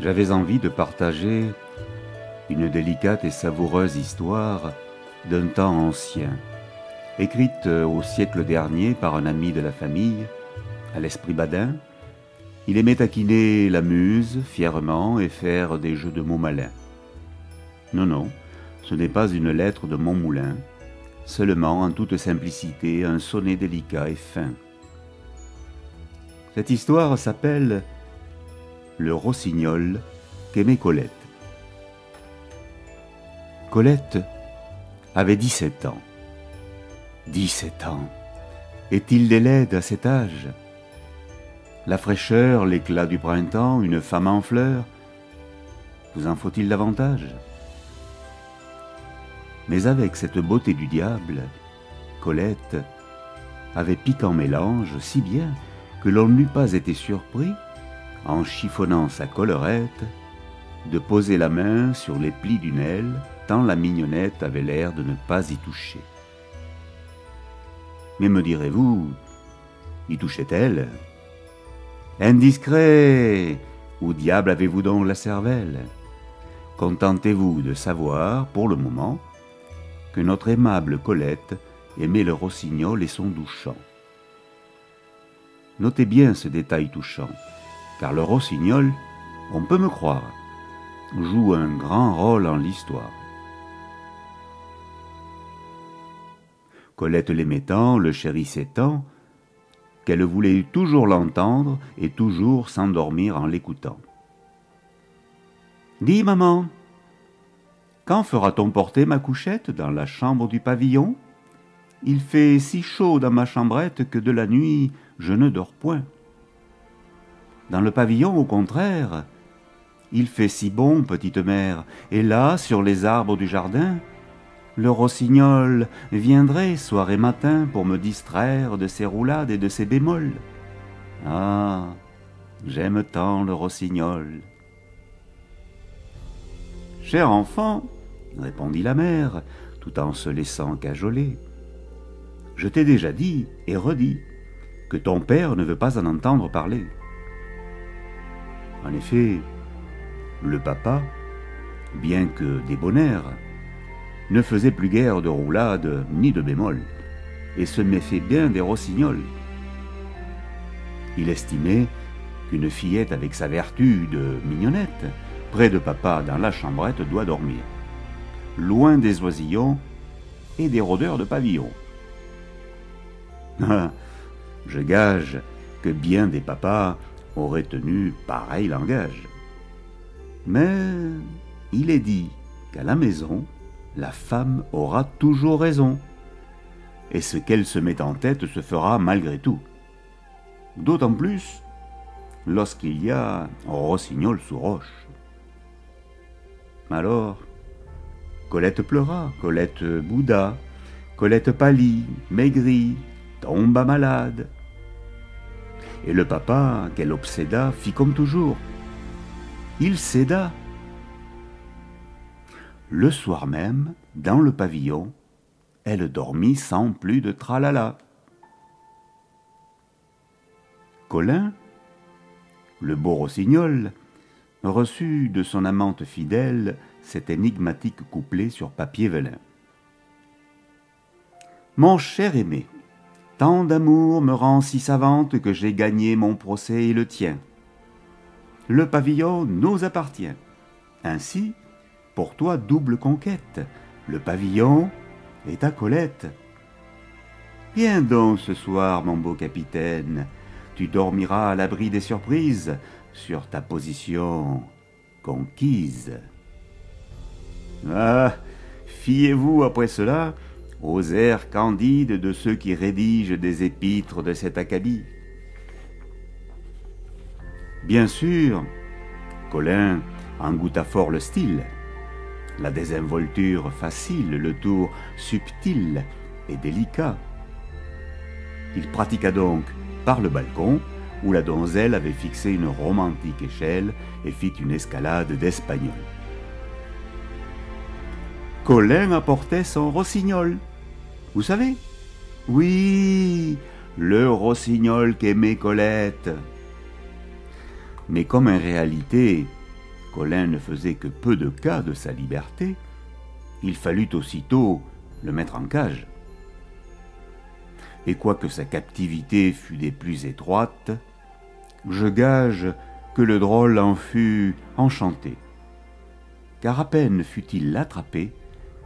j'avais envie de partager une délicate et savoureuse histoire d'un temps ancien, écrite au siècle dernier par un ami de la famille, à l'esprit badin. Il aimait taquiner la muse fièrement et faire des jeux de mots malins. Non, non, ce n'est pas une lettre de Montmoulin, seulement en toute simplicité un sonnet délicat et fin. Cette histoire s'appelle Le rossignol qu'aimait Colette. Colette avait 17 ans. 17 ans. Est-il des laides à cet âge? La fraîcheur, l'éclat du printemps, une femme en fleurs, vous en faut-il davantage? Mais avec cette beauté du diable, Colette avait piquant mélange si bien que l'on n'eût pas été surpris, en chiffonnant sa collerette, de poser la main sur les plis d'une aile, tant la mignonnette avait l'air de ne pas y toucher. Mais me direz-vous, y touchait-elle? Indiscret! Où diable avez-vous donc la cervelle? Contentez-vous de savoir, pour le moment, que notre aimable Colette aimait le rossignol et son doux chant. Notez bien ce détail touchant, car le rossignol, on peut me croire, joue un grand rôle en l'histoire. Colette l'aimait tant, le chérissait tant, qu'elle voulait toujours l'entendre et toujours s'endormir en l'écoutant. « Dis, maman, quand fera-t-on porter ma couchette dans la chambre du pavillon? Il fait si chaud dans ma chambrette que de la nuit je ne dors point. Dans le pavillon, au contraire, il fait si bon, petite mère, et là, sur les arbres du jardin, le rossignol viendrait soir et matin pour me distraire de ses roulades et de ses bémols. Ah, j'aime tant le rossignol. » « Cher enfant, répondit la mère, tout en se laissant cajoler, je t'ai déjà dit et redit que ton père ne veut pas en entendre parler. En effet, le papa, bien que débonnaire, ne faisait plus guère de roulade ni de bémol, et se méfiait bien des rossignols. Il estimait qu'une fillette avec sa vertu de mignonnette, près de papa dans la chambrette, doit dormir, loin des oisillons et des rôdeurs de pavillon. Ah, je gage que bien des papas auraient tenu pareil langage. Mais il est dit qu'à la maison, la femme aura toujours raison, et ce qu'elle se met en tête se fera malgré tout. D'autant plus lorsqu'il y a un rossignol sous roche. Alors, Colette pleura, Colette bouda, Colette pâlit, maigrit, tomba malade. Et le papa, qu'elle obséda, fit comme toujours. Il céda. Le soir même, dans le pavillon, elle dormit sans plus de tralala. Colin, le beau rossignol, reçut de son amante fidèle cet énigmatique couplet sur papier vélin. Mon cher aimé, tant d'amour me rend si savante que j'ai gagné mon procès et le tien. Le pavillon nous appartient. Ainsi, pour toi double conquête, le pavillon est ta Colette. Viens donc ce soir, mon beau capitaine, tu dormiras à l'abri des surprises, sur ta position conquise. Ah, fiez-vous après cela aux airs candides de ceux qui rédigent des épîtres de cet acabit. Bien sûr, Colin en goûta fort le style, la désinvolture facile, le tour subtil et délicat. Il pratiqua donc par le balcon, où la donzelle avait fixé une romantique échelle et fit une escalade d'espagnol. Colin apportait son rossignol. Vous savez? Oui, le rossignol qu'aimait Colette. Mais comme en réalité, Colin ne faisait que peu de cas de sa liberté, il fallut aussitôt le mettre en cage. Et quoique sa captivité fût des plus étroites, je gage que le drôle en fut enchanté, car à peine fut-il attrapé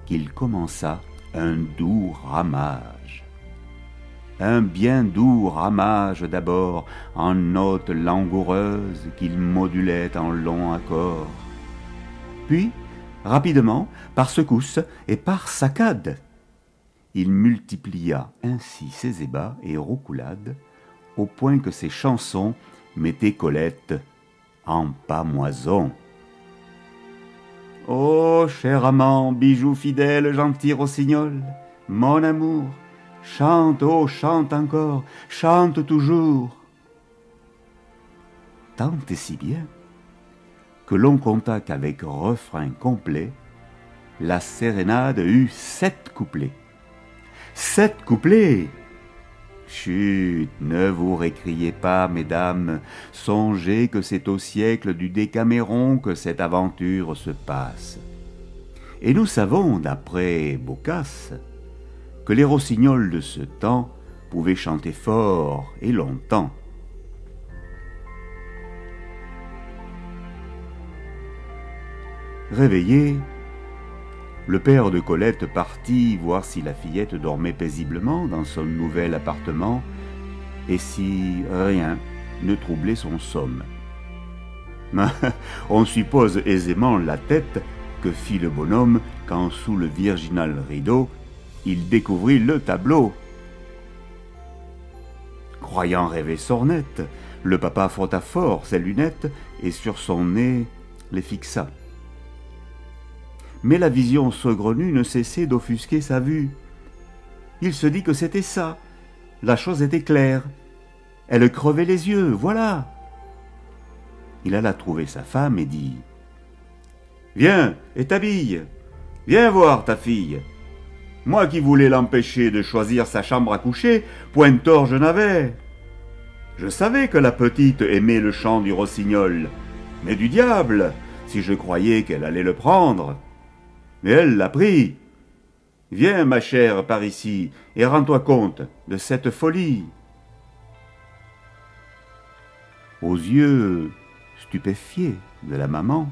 qu'il commença un doux ramage. Un bien doux ramage d'abord en notes langoureuses qu'il modulait en longs accords. Puis, rapidement, par secousses et par saccades, il multiplia ainsi ses ébats et roucoulades, au point que ses chansons mettaient Colette en pâmoison. Ô cher amant, bijou fidèle, gentil rossignol, mon amour, chante, oh chante encore, chante toujours. Tant et si bien que l'on compta qu'avec refrain complet, la sérénade eut 7 couplets. 7 couplets! Chut, ne vous récriez pas, mesdames, songez que c'est au siècle du Décaméron que cette aventure se passe. Et nous savons, d'après Boccace, que les rossignols de ce temps pouvaient chanter fort et longtemps. Réveillé, le père de Colette partit voir si la fillette dormait paisiblement dans son nouvel appartement et si rien ne troublait son somme. On suppose aisément la tête que fit le bonhomme quand, sous le virginal rideau, il découvrit le tableau. Croyant rêver sornette, le papa frotta fort ses lunettes et sur son nez les fixa. Mais la vision saugrenue ne cessait d'offusquer sa vue. Il se dit que c'était ça. La chose était claire. Elle crevait les yeux, voilà. Il alla trouver sa femme et dit « Viens et t'habille. Viens voir ta fille. Moi qui voulais l'empêcher de choisir sa chambre à coucher, point tort je n'avais. Je savais que la petite aimait le chant du rossignol, mais du diable, si je croyais qu'elle allait le prendre. Mais elle l'a pris. Viens, ma chère, par ici, et rends-toi compte de cette folie. » Aux yeux stupéfiés de la maman,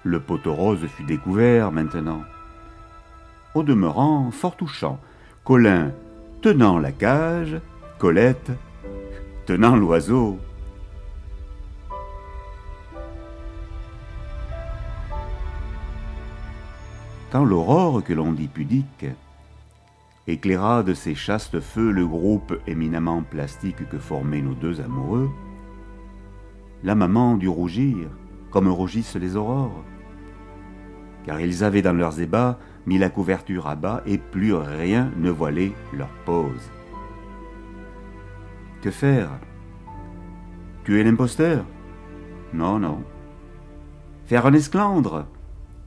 le pot-aux roses fut découvert maintenant. Au demeurant, fort touchant, Colin tenant la cage, Colette tenant l'oiseau. Quand l'aurore, que l'on dit pudique, éclaira de ses chastes feux le groupe éminemment plastique que formaient nos deux amoureux, la maman dut rougir comme rougissent les aurores, car ils avaient dans leurs ébats mis la couverture à bas et plus rien ne voilait leur pose. Que faire? Tuer l'imposteur? Non, non. Faire un esclandre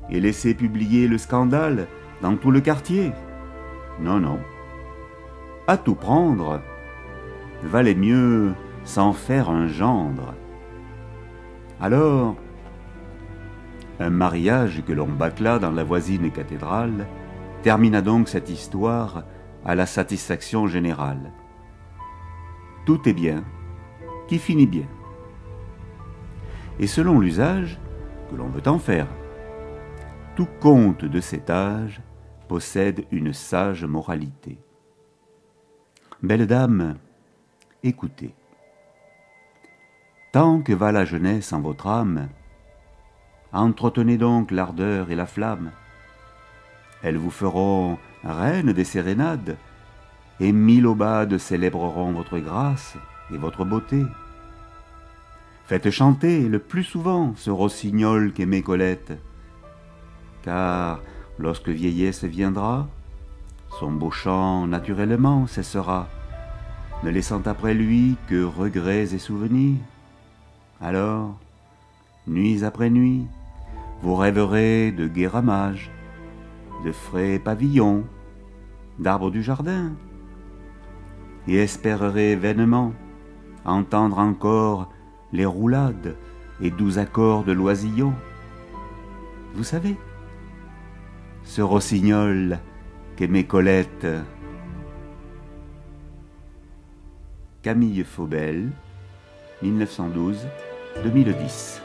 et laisser publier le scandale dans tout le quartier? Non, non. À tout prendre, valait mieux s'en faire un gendre. Alors, un mariage que l'on bâcla dans la voisine cathédrale termina donc cette histoire à la satisfaction générale. Tout est bien, qui finit bien. Et selon l'usage que l'on veut en faire, tout conte de cet âge possède une sage moralité. Belles dames, écoutez. Tant que va la jeunesse en votre âme, entretenez donc l'ardeur et la flamme. Elles vous feront reine des sérénades, et 1000 aubades célébreront votre grâce et votre beauté. Faites chanter le plus souvent ce rossignol qu'aimait Colette, car lorsque vieillesse viendra, son beau chant naturellement cessera, ne laissant après lui que regrets et souvenirs. Alors, nuit après nuit, vous rêverez de gai ramages, de frais pavillons, d'arbres du jardin, et espérerez vainement entendre encore les roulades et doux accords de l'oisillon. Vous savez, ce rossignol qu'aimait Colette. Camille Faubel, 1912-2010.